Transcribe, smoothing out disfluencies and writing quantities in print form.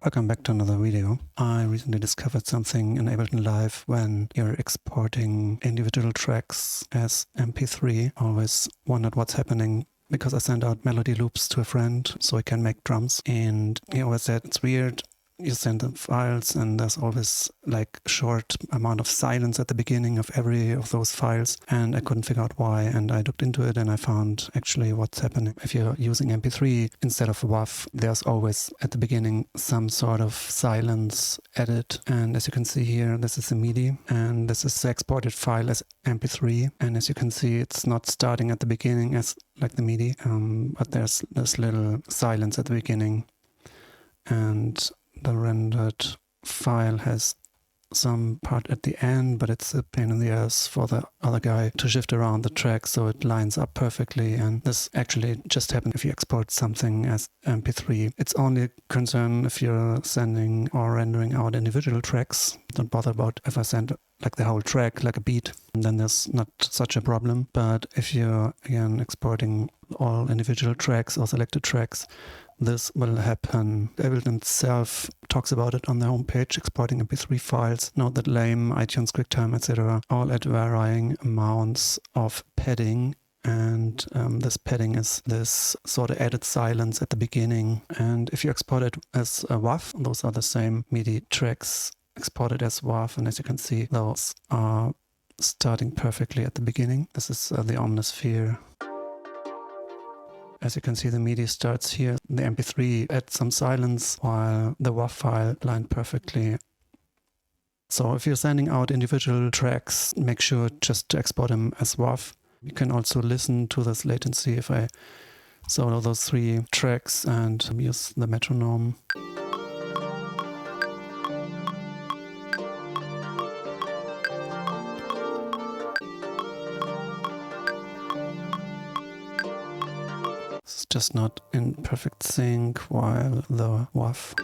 Welcome back to another video. I recently discovered something in Ableton Live when you're exporting individual tracks as MP3. I always wondered what's happening because I sent out melody loops to a friend so he can make drums, and he always said it's weird. You send them files and there's always like a short amount of silence at the beginning of every of those files, and I couldn't figure out why, and I looked into it and I found actually what's happening. If you're using MP3 instead of WAV, there's always at the beginning some sort of silence added, and as you can see here, this is a MIDI and this is the exported file as MP3, and as you can see it's not starting at the beginning as like the MIDI, but there's this little silence at the beginning, and the rendered file has some part at the end, but it's a pain in the ass for the other guy to shift around the track so it lines up perfectly. And this actually just happened if you export something as MP3. It's only a concern if you're sending or rendering out individual tracks. Don't bother about if I send like the whole track, like a beat, and then there's not such a problem. But if you're again exporting all individual tracks or selected tracks, this will happen. Ableton itself talks about it on their homepage, exporting MP3 files. Note that lame, iTunes, QuickTime, etc. all at varying amounts of padding. And this padding is this sort of added silence at the beginning. And if you export it as a WAV, those are the same MIDI tracks exported as WAV. And as you can see, those are starting perfectly at the beginning. This is the Omnisphere. As you can see, the MIDI starts here. The MP3 adds some silence while the WAV file lined perfectly. So if you're sending out individual tracks, make sure just to export them as WAV. You can also listen to this latency if I solo those 3 tracks and use the metronome. It's just not in perfect sync while the WAV